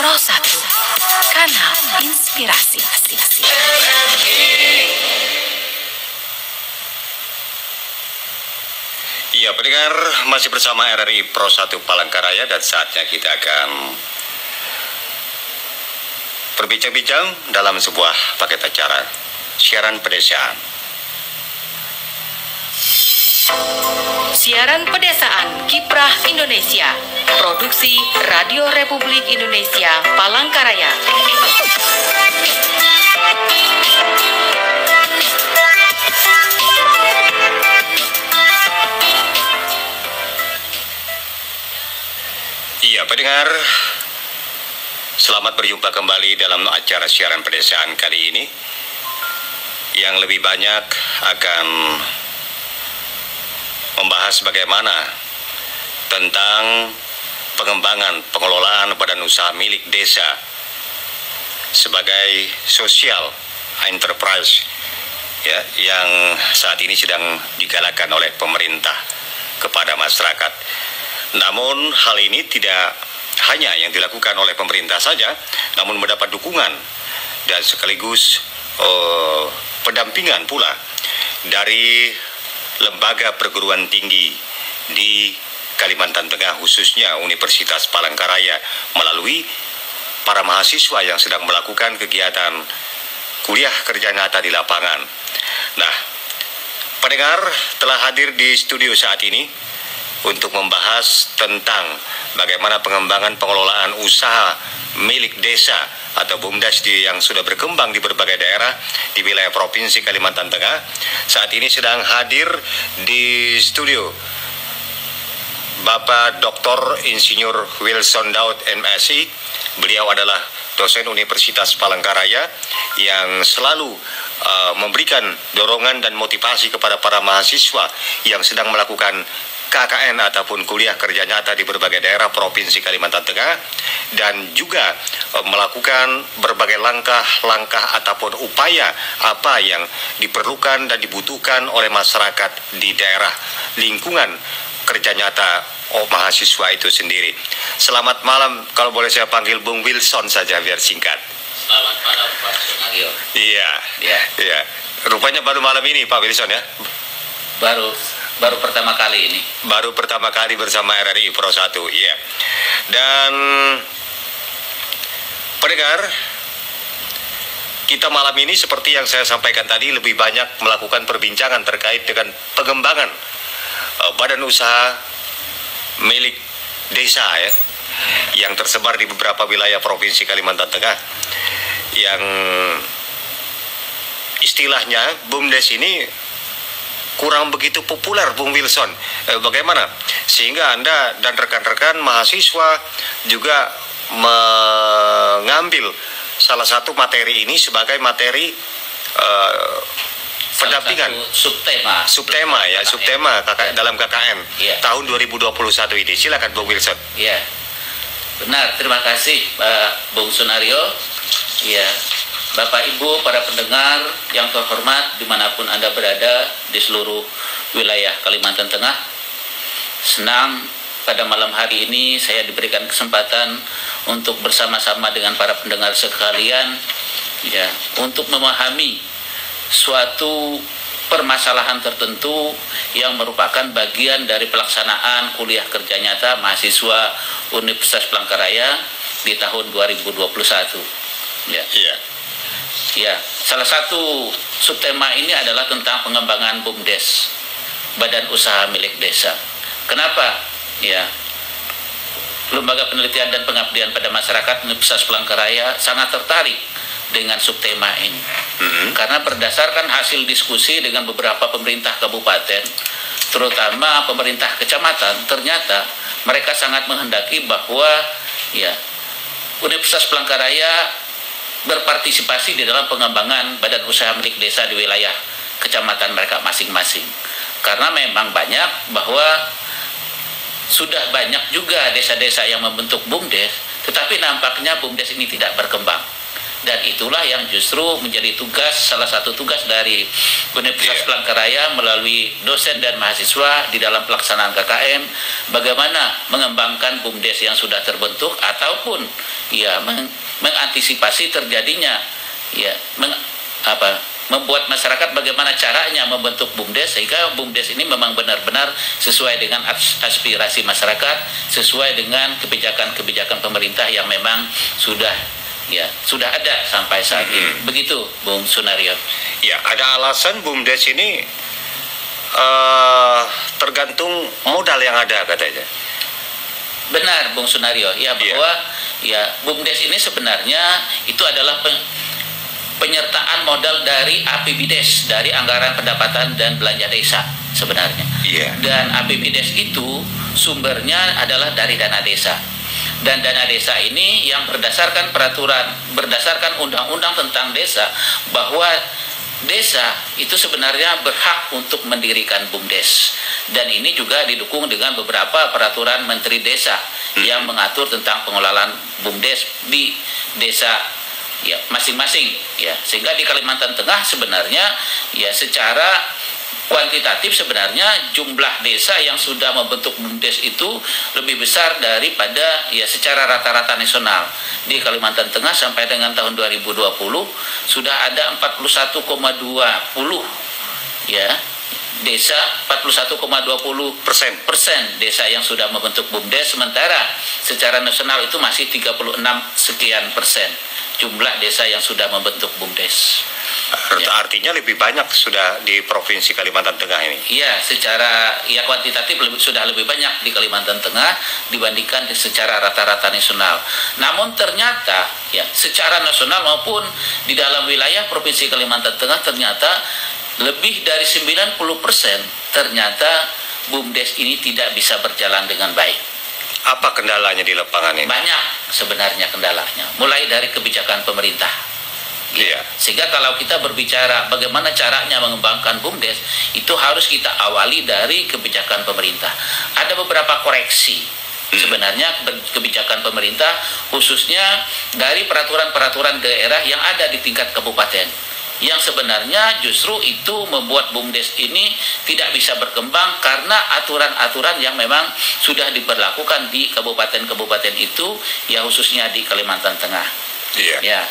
Pro 1, kanal inspirasi. Iya, pendengar, masih bersama RRI Pro 1 Palangkaraya dan saatnya kita akan berbincang-bincang dalam sebuah paket acara siaran pedesaan. Siaran pedesaan Kiprah Indonesia, produksi Radio Republik Indonesia Palangkaraya. Iya, pendengar, selamat berjumpa kembali dalam acara siaran pedesaan kali ini yang lebih banyak akan membahas bagaimana tentang pengembangan pengelolaan badan usaha milik desa sebagai social enterprise ya, yang saat ini sedang digalakan oleh pemerintah kepada masyarakat. Namun hal ini tidak hanya yang dilakukan oleh pemerintah saja, namun mendapat dukungan dan sekaligus pendampingan pula dari lembaga perguruan tinggi di Kalimantan Tengah, khususnya Universitas Palangkaraya, melalui para mahasiswa yang sedang melakukan kegiatan kuliah kerja nyata di lapangan. Nah, pendengar telah hadir di studio saat ini untuk membahas tentang bagaimana pengembangan pengelolaan usaha milik desa atau BUMDes yang sudah berkembang di berbagai daerah di wilayah Provinsi Kalimantan Tengah. Saat ini sedang hadir di studio Bapak Dr. Insinyur Wilson Daud MSI. Beliau adalah dosen Universitas Palangkaraya yang selalu memberikan dorongan dan motivasi kepada para mahasiswa yang sedang melakukan KKN ataupun kuliah kerja nyata di berbagai daerah Provinsi Kalimantan Tengah, dan juga melakukan berbagai langkah-langkah ataupun upaya apa yang diperlukan dan dibutuhkan oleh masyarakat di daerah lingkungan kerja nyata mahasiswa itu sendiri. Selamat malam, kalau boleh saya panggil Bung Wilson saja biar singkat. Selamat malam Pak Sunario. Iya. Rupanya baru malam ini Pak Wilson ya? Baru pertama kali ini. Baru pertama kali bersama RRI Pro 1, iya. Dan pendengar, kita malam ini seperti yang saya sampaikan tadi lebih banyak melakukan perbincangan terkait dengan pengembangan badan usaha milik desa ya, yang tersebar di beberapa wilayah Provinsi Kalimantan Tengah, yang istilahnya BUMDes ini kurang begitu populer, Bung Wilson. Bagaimana sehingga Anda dan rekan-rekan mahasiswa juga mengambil salah satu materi ini sebagai materi pendampingan subtema dalam KKN tahun 2021 ini. Silakan Bung Wilson. Iya, benar. Terima kasih Pak Bung Sunario. Iya, Bapak Ibu para pendengar yang terhormat dimanapun Anda berada di seluruh wilayah Kalimantan Tengah, senang pada malam hari ini saya diberikan kesempatan untuk bersama-sama dengan para pendengar sekalian ya, untuk memahami suatu permasalahan tertentu yang merupakan bagian dari pelaksanaan kuliah kerja nyata mahasiswa Universitas Palangkaraya di tahun 2021 ya. Ya, salah satu subtema ini adalah tentang pengembangan BUMDes, Badan Usaha Milik Desa. Kenapa? Ya, Lembaga Penelitian dan Pengabdian pada Masyarakat Universitas Palangkaraya sangat tertarik dengan subtema ini. Karena berdasarkan hasil diskusi dengan beberapa pemerintah kabupaten, terutama pemerintah kecamatan, ternyata mereka sangat menghendaki bahwa ya, Universitas Palangkaraya berpartisipasi di dalam pengembangan badan usaha milik desa di wilayah kecamatan mereka masing-masing. Karena memang banyak bahwa sudah banyak juga desa-desa yang membentuk BUMDes, tetapi nampaknya BUMDes ini tidak berkembang. Dan itulah yang justru menjadi salah satu tugas dari Universitas Palangkaraya melalui dosen dan mahasiswa di dalam pelaksanaan KKN, bagaimana mengembangkan BUMDes yang sudah terbentuk ataupun ya mengantisipasi terjadinya ya membuat masyarakat bagaimana caranya membentuk BUMDes sehingga BUMDes ini memang benar-benar sesuai dengan aspirasi masyarakat, sesuai dengan kebijakan-kebijakan pemerintah yang memang sudah ada sampai saat ini. Begitu, Bung Sunario. Ya, ada alasan BUMDes ini tergantung modal yang ada katanya. Benar, Bung Sunario. Ya, bahwa BUMDes ini sebenarnya itu adalah penyertaan modal dari APBDes, dari Anggaran Pendapatan dan Belanja Desa sebenarnya. Dan APBDes itu sumbernya adalah dari dana desa. Dan dana desa ini yang berdasarkan undang-undang tentang desa, bahwa desa itu sebenarnya berhak untuk mendirikan BUMDes, dan ini juga didukung dengan beberapa peraturan Menteri Desa yang mengatur tentang pengelolaan BUMDes di desa masing-masing sehingga di Kalimantan Tengah sebenarnya secara kuantitatif sebenarnya jumlah desa yang sudah membentuk BUMDes itu lebih besar daripada secara rata-rata nasional. Di Kalimantan Tengah sampai dengan tahun 2020 sudah ada 41,20 desa, 41,20% desa yang sudah membentuk BUMDes, sementara secara nasional itu masih 36 sekian persen jumlah desa yang sudah membentuk BUMDes. Artinya lebih banyak sudah di Provinsi Kalimantan Tengah ini. Iya, secara kuantitatif sudah lebih banyak di Kalimantan Tengah dibandingkan secara rata-rata nasional. Namun ternyata secara nasional maupun di dalam wilayah Provinsi Kalimantan Tengah ternyata lebih dari 90% ternyata BUMDes ini tidak bisa berjalan dengan baik. Apa kendalanya di lapangan ini? Banyak sebenarnya kendalanya, mulai dari kebijakan pemerintah. Sehingga kalau kita berbicara bagaimana caranya mengembangkan BUMDes, itu harus kita awali dari kebijakan pemerintah. Ada beberapa koreksi sebenarnya kebijakan pemerintah, khususnya dari peraturan-peraturan daerah yang ada di tingkat kabupaten, yang sebenarnya justru itu membuat BUMDes ini tidak bisa berkembang karena aturan-aturan yang memang sudah diberlakukan di kabupaten-kabupaten itu, khususnya di Kalimantan Tengah.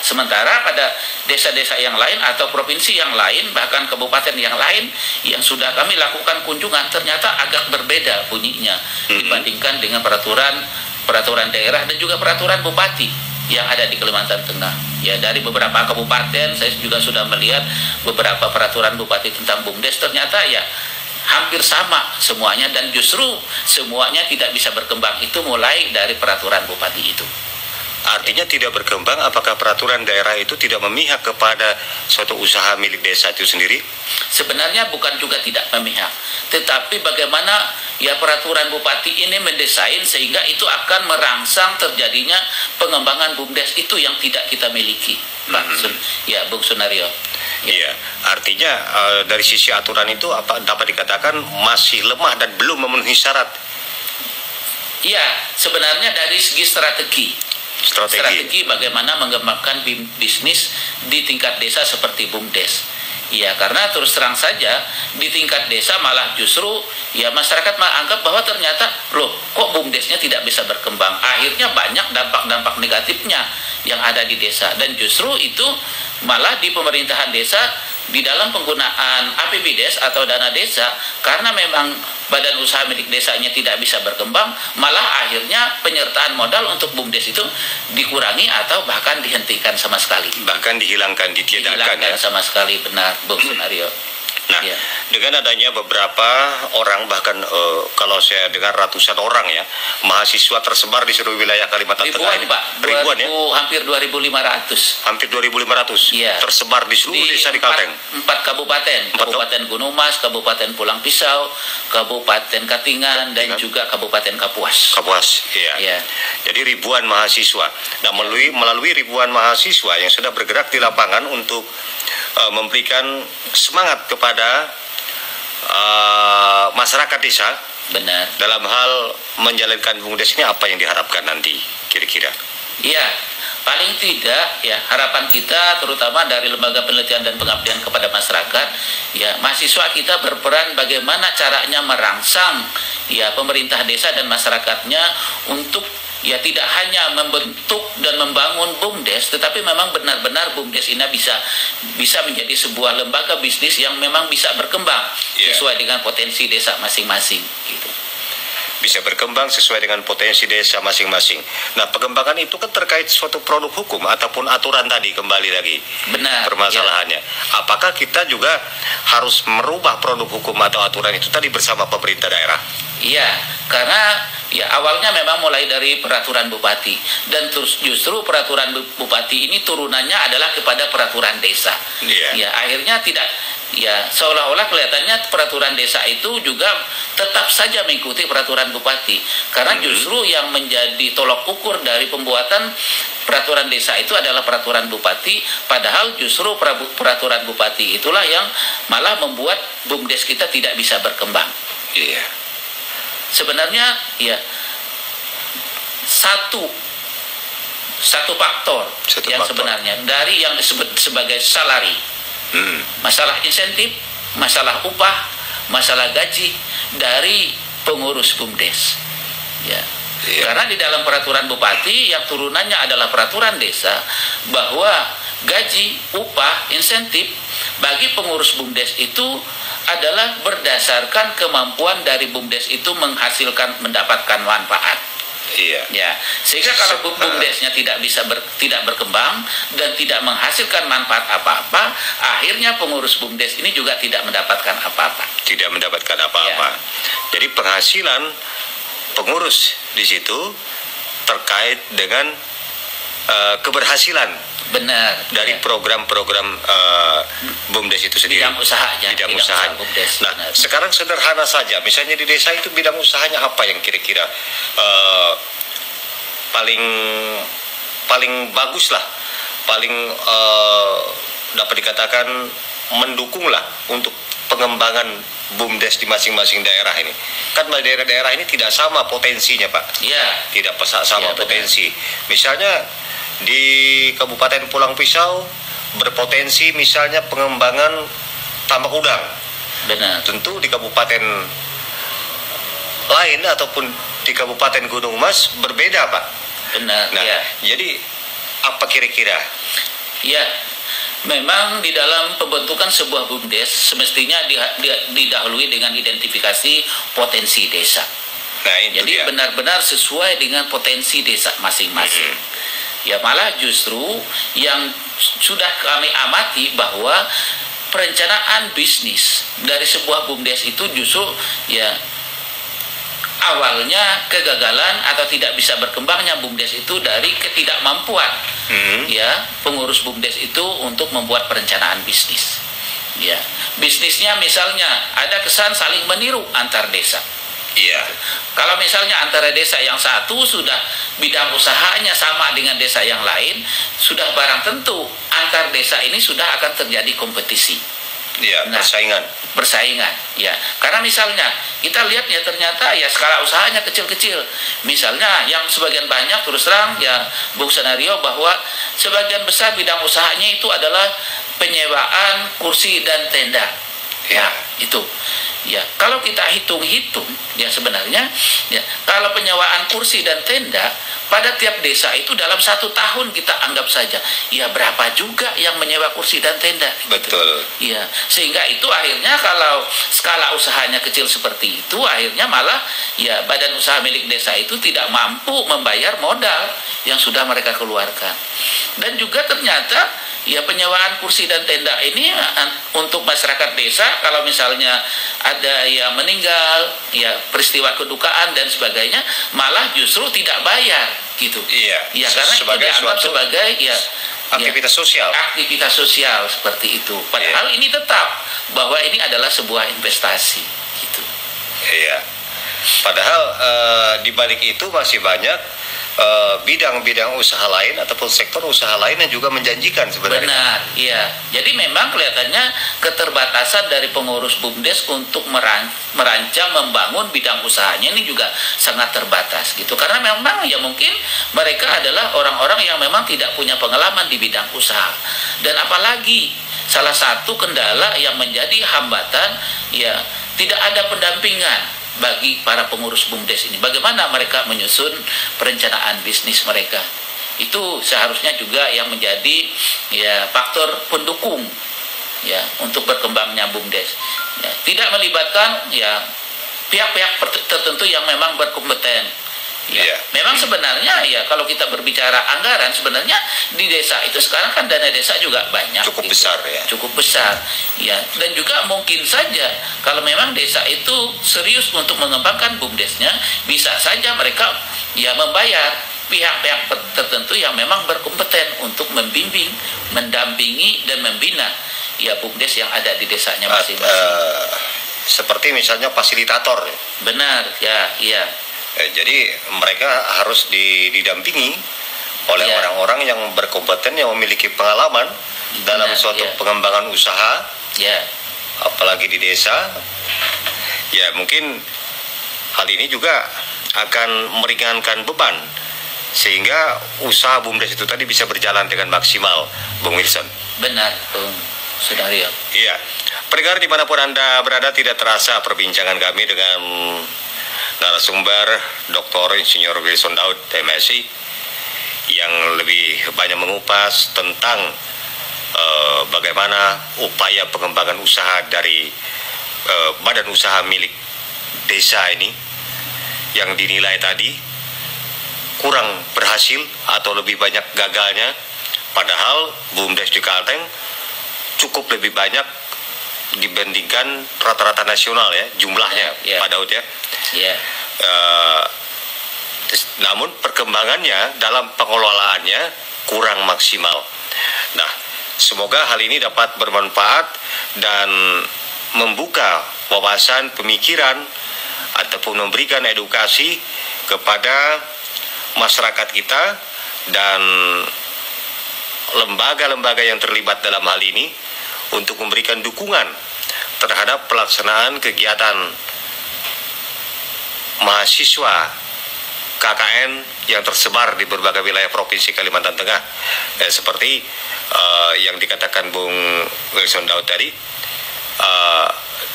Sementara pada desa-desa yang lain atau provinsi yang lain, bahkan kabupaten yang lain yang sudah kami lakukan kunjungan, ternyata agak berbeda bunyinya dibandingkan dengan peraturan daerah dan juga peraturan bupati yang ada di Kalimantan Tengah. Dari beberapa kabupaten saya juga sudah melihat beberapa peraturan bupati tentang BUMDes, ternyata hampir sama semuanya, dan justru semuanya tidak bisa berkembang itu mulai dari peraturan bupati itu. Artinya tidak berkembang, apakah peraturan daerah itu tidak memihak kepada suatu usaha milik desa itu sendiri? Sebenarnya bukan juga tidak memihak, tetapi bagaimana peraturan bupati ini mendesain sehingga itu akan merangsang terjadinya pengembangan BUMDes itu yang tidak kita miliki, Bung Sunario. Artinya dari sisi aturan itu dapat dikatakan masih lemah dan belum memenuhi syarat. Sebenarnya dari segi strategi bagaimana mengembangkan bisnis di tingkat desa seperti BUMDes. Karena terus terang saja di tingkat desa malah justru masyarakat menganggap bahwa ternyata kok BUMDesnya tidak bisa berkembang. Akhirnya banyak dampak-dampak negatifnya yang ada di desa, dan justru itu malah di pemerintahan desa di dalam penggunaan APBDes atau dana desa, karena memang badan usaha milik desanya tidak bisa berkembang, malah akhirnya penyertaan modal untuk BUMDes itu dikurangi atau bahkan dihentikan sama sekali. Bahkan dihilangkan, ditiadakan sama sekali, benar, Bung Sunario. Nah, dengan adanya beberapa orang, bahkan kalau saya dengar ratusan orang mahasiswa tersebar di seluruh wilayah Kalimantan Tengah ini. Ribuan, hampir 2.500. Hampir 2.500 tersebar di seluruh desa di Kalteng. 4 kabupaten, Kabupaten Gunung Mas, Kabupaten Pulang Pisau, Kabupaten Katingan, dan juga Kabupaten Kapuas. Jadi ribuan mahasiswa. Nah, melalui ribuan mahasiswa yang sudah bergerak di lapangan untuk memberikan semangat kepada masyarakat desa. Benar. Dalam hal menjalankan BUMDes ini, apa yang diharapkan nanti kira-kira? Paling tidak harapan kita terutama dari Lembaga Penelitian dan Pengabdian kepada Masyarakat, mahasiswa kita berperan bagaimana caranya merangsang pemerintah desa dan masyarakatnya untuk tidak hanya membentuk dan membangun tapi memang benar-benar BUMDes ini bisa menjadi sebuah lembaga bisnis yang memang bisa berkembang sesuai dengan potensi desa masing-masing gitu. Bisa berkembang sesuai dengan potensi desa masing-masing. Nah, pengembangan itu kan terkait suatu produk hukum ataupun aturan tadi, kembali lagi. Benar. Permasalahannya. Apakah kita juga harus merubah produk hukum atau aturan itu tadi bersama pemerintah daerah? Iya, karena awalnya memang mulai dari peraturan bupati, dan terus justru peraturan bupati ini turunannya adalah kepada peraturan desa. Ya, akhirnya tidak. Ya, seolah-olah kelihatannya peraturan desa itu juga tetap saja mengikuti peraturan bupati. Karena justru yang menjadi tolok ukur dari pembuatan peraturan desa itu adalah peraturan bupati, padahal justru peraturan bupati itulah yang malah membuat BUMDes kita tidak bisa berkembang. Iya. Sebenarnya ya satu faktor sebenarnya dari yang disebut sebagai salari. Masalah insentif, masalah upah, masalah gaji dari pengurus BUMDes. Ya. Karena di dalam peraturan bupati yang turunannya adalah peraturan desa, bahwa gaji, upah, insentif bagi pengurus BUMDes itu adalah berdasarkan kemampuan dari BUMDes itu mendapatkan manfaat. Iya. Ya, sehingga kalau BUMDesnya tidak berkembang dan tidak menghasilkan manfaat apa-apa, akhirnya pengurus BUMDes ini juga tidak mendapatkan apa-apa. Tidak mendapatkan apa-apa. Ya. Jadi penghasilan pengurus di situ terkait dengan keberhasilan. Benar. Dari program-program BUMDes itu sendiri. Bidang usahanya. Bidang usahanya. BUMDes, nah, sekarang sederhana saja. Misalnya di desa itu bidang usahanya apa yang kira-kira paling bagus lah, paling dapat dikatakan mendukung lah untuk pengembangan BUMDes di masing-masing daerah ini. Kan daerah-daerah ini tidak sama potensinya, Pak. Iya. Tidak sama potensi. Misalnya di Kabupaten Pulang Pisau berpotensi misalnya pengembangan tambak udang. Benar. Tentu di kabupaten lain ataupun di Kabupaten Gunung Mas berbeda, Pak. Benar. Nah, jadi apa kira-kira? Ya, memang di dalam pembentukan sebuah BUMDes semestinya didahului dengan identifikasi potensi desa. Nah, jadi benar-benar sesuai dengan potensi desa masing-masing. Ya, malah justru yang sudah kami amati bahwa perencanaan bisnis dari sebuah BUMDes itu justru ya awalnya kegagalan atau tidak bisa berkembangnya BUMDes itu dari ketidakmampuan ya pengurus BUMDes itu untuk membuat perencanaan bisnis. Ya, bisnisnya misalnya ada kesan saling meniru antar desa. Iya. Kalau misalnya antara desa yang satu sudah bidang usahanya sama dengan desa yang lain, sudah barang tentu antar desa ini sudah akan terjadi kompetisi. Iya, bersaingan. Ya, karena misalnya kita lihat ya ternyata ya skala usahanya kecil-kecil. Misalnya yang sebagian banyak terus terang ya Bung Sunario bahwa sebagian besar bidang usahanya itu adalah penyewaan kursi dan tenda. Ya, itu. Ya, kalau kita hitung-hitung ya sebenarnya ya kalau penyewaan kursi dan tenda pada tiap desa itu dalam 1 tahun kita anggap saja ya berapa juga yang menyewa kursi dan tenda. Betul. Gitu. Ya, sehingga itu akhirnya kalau skala usahanya kecil seperti itu akhirnya malah ya badan usaha milik desa itu tidak mampu membayar modal yang sudah mereka keluarkan. Dan juga ternyata ya penyewaan kursi dan tenda ini untuk masyarakat desa kalau misalnya ada yang meninggal, ya peristiwa kedukaan dan sebagainya, malah justru tidak bayar gitu. Iya. Ya karena dianggap sebagai ya aktivitas sosial. Aktivitas sosial seperti itu. Padahal ini tetap bahwa ini adalah sebuah investasi gitu. Iya. Padahal di balik itu masih banyak bidang-bidang usaha lain ataupun sektor usaha lain yang juga menjanjikan sebenarnya. Benar, iya. Jadi memang kelihatannya keterbatasan dari pengurus BUMDes untuk merancang, membangun bidang usahanya ini juga sangat terbatas gitu. Karena memang ya mungkin mereka adalah orang-orang yang memang tidak punya pengalaman di bidang usaha. Dan apalagi salah satu kendala yang menjadi hambatan ya tidak ada pendampingan bagi para pengurus BUMDes ini. Bagaimana mereka menyusun perencanaan bisnis mereka. Itu seharusnya juga yang menjadi ya faktor pendukung ya untuk berkembangnya BUMDes. Ya, tidak melibatkan ya pihak-pihak tertentu yang memang berkompeten. Ya, memang sebenarnya ya kalau kita berbicara anggaran, sebenarnya di desa itu sekarang kan dana desa juga banyak, cukup besar ya. Cukup besar. Ya, dan juga mungkin saja kalau memang desa itu serius untuk mengembangkan BUMDesnya, bisa saja mereka ya membayar pihak-pihak tertentu yang memang berkompeten untuk membimbing, mendampingi dan membina ya BUMDes yang ada di desanya masing-masing. Seperti misalnya fasilitator. Benar, ya, iya. Jadi mereka harus didampingi oleh orang-orang yang berkompeten, yang memiliki pengalaman dalam suatu pengembangan usaha, apalagi di desa. Ya mungkin hal ini juga akan meringankan beban sehingga usaha BUMDes itu tadi bisa berjalan dengan maksimal, Bung Wilson. Benar, Bung Sudaryo. Iya, pendengar dimanapun Anda berada, tidak terasa perbincangan kami dengan narasumber Dr. Insinyur Wilson Daud, MSI, yang lebih banyak mengupas tentang bagaimana upaya pengembangan usaha dari badan usaha milik desa ini yang dinilai tadi kurang berhasil atau lebih banyak gagalnya, padahal BUMDes di Kalteng cukup lebih banyak dibandingkan rata-rata nasional ya jumlahnya, Pak Daud ya. Namun perkembangannya dalam pengelolaannya kurang maksimal. Nah, semoga hal ini dapat bermanfaat dan membuka wawasan pemikiran ataupun memberikan edukasi kepada masyarakat kita dan lembaga-lembaga yang terlibat dalam hal ini untuk memberikan dukungan terhadap pelaksanaan kegiatan mahasiswa KKN yang tersebar di berbagai wilayah Provinsi Kalimantan Tengah, seperti yang dikatakan Bung Wilson Daud tadi,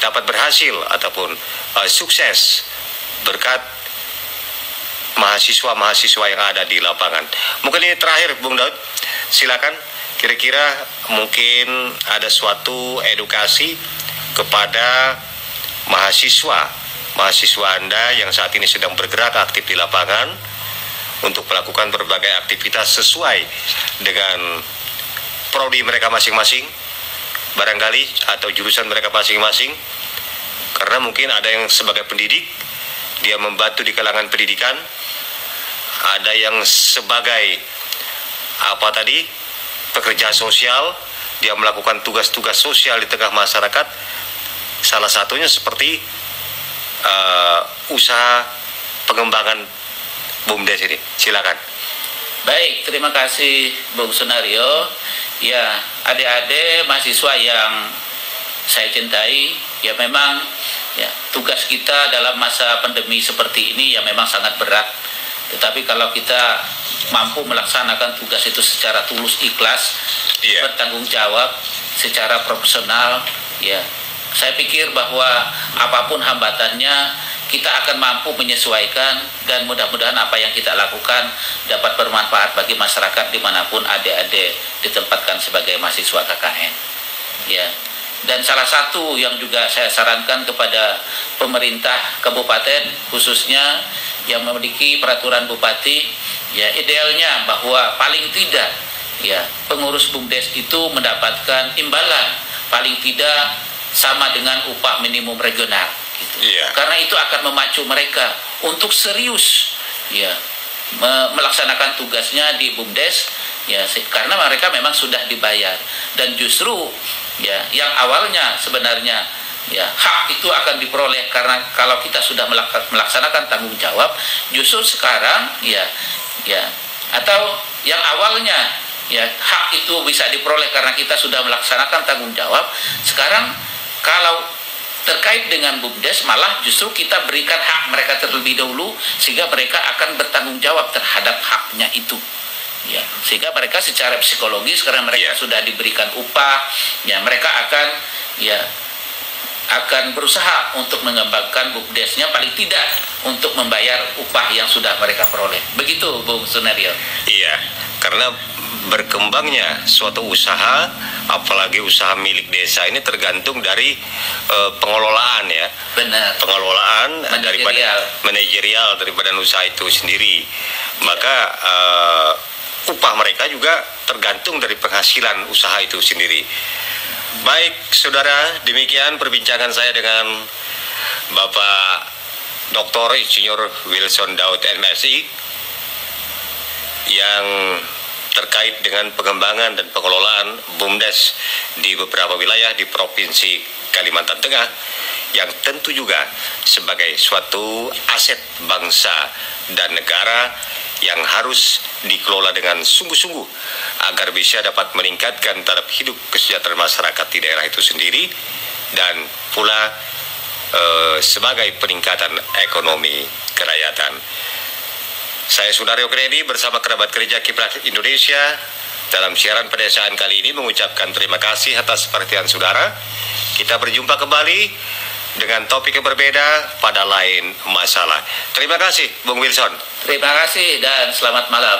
dapat berhasil ataupun sukses berkat mahasiswa-mahasiswa yang ada di lapangan. Mungkin ini terakhir, Bung Daud, silakan. Kira-kira mungkin ada suatu edukasi kepada mahasiswa Anda yang saat ini sedang bergerak aktif di lapangan untuk melakukan berbagai aktivitas sesuai dengan prodi mereka masing-masing, barangkali, atau jurusan mereka masing-masing. Karena mungkin ada yang sebagai pendidik, dia membantu di kalangan pendidikan, ada yang sebagai pekerja sosial, dia melakukan tugas-tugas sosial di tengah masyarakat. Salah satunya seperti usaha pengembangan BUMDes ini. Silakan. Baik, terima kasih Bung Sunario. Ya, adik-adik mahasiswa yang saya cintai, ya memang ya tugas kita dalam masa pandemi seperti ini ya memang sangat berat. Tetapi kalau kita mampu melaksanakan tugas itu secara tulus, ikhlas, bertanggung jawab, secara profesional, ya saya pikir bahwa apapun hambatannya kita akan mampu menyesuaikan, dan mudah-mudahan apa yang kita lakukan dapat bermanfaat bagi masyarakat dimanapun adik-adik ditempatkan sebagai mahasiswa KKN. Ya. Dan salah satu yang juga saya sarankan kepada pemerintah kabupaten khususnya yang memiliki peraturan bupati, ya idealnya bahwa paling tidak ya pengurus BUMDes itu mendapatkan imbalan paling tidak sama dengan upah minimum regional gitu. Karena itu akan memacu mereka untuk serius ya melaksanakan tugasnya di BUMDes ya, karena mereka memang sudah dibayar. Dan justru ya yang awalnya sebenarnya ya hak itu akan diperoleh karena kalau kita sudah melaksanakan tanggung jawab, justru sekarang ya atau yang awalnya ya hak itu bisa diperoleh karena kita sudah melaksanakan tanggung jawab, sekarang kalau terkait dengan BUMDes malah justru kita berikan hak mereka terlebih dahulu sehingga mereka akan bertanggung jawab terhadap haknya itu. Ya, sehingga mereka secara psikologis karena mereka sudah diberikan upah, ya mereka akan berusaha untuk mengembangkan BUMDesnya paling tidak untuk membayar upah yang sudah mereka peroleh. Begitu Bung Sunario. Iya, Karena berkembangnya suatu usaha, apalagi usaha milik desa ini tergantung dari pengelolaan ya. Benar. Pengelolaan daripada manajerial daripada usaha itu sendiri. Maka upah mereka juga tergantung dari penghasilan usaha itu sendiri. Baik, saudara, demikian perbincangan saya dengan Bapak Dr. Insinyur Wilson Daud MSI yang terkait dengan pengembangan dan pengelolaan BUMDes di beberapa wilayah di Provinsi Kalimantan Tengah, yang tentu juga sebagai suatu aset bangsa dan negara yang harus dikelola dengan sungguh-sungguh agar bisa dapat meningkatkan taraf hidup kesejahteraan masyarakat di daerah itu sendiri dan pula sebagai peningkatan ekonomi kerakyatan. Saya Sunario Kennedy bersama kerabat kerja Kiprah Indonesia dalam siaran pedesaan kali ini mengucapkan terima kasih atas perhatian saudara. Kita berjumpa kembali dengan topik yang berbeda pada lain masalah. Terima kasih, Bung Wilson. Terima kasih dan selamat malam.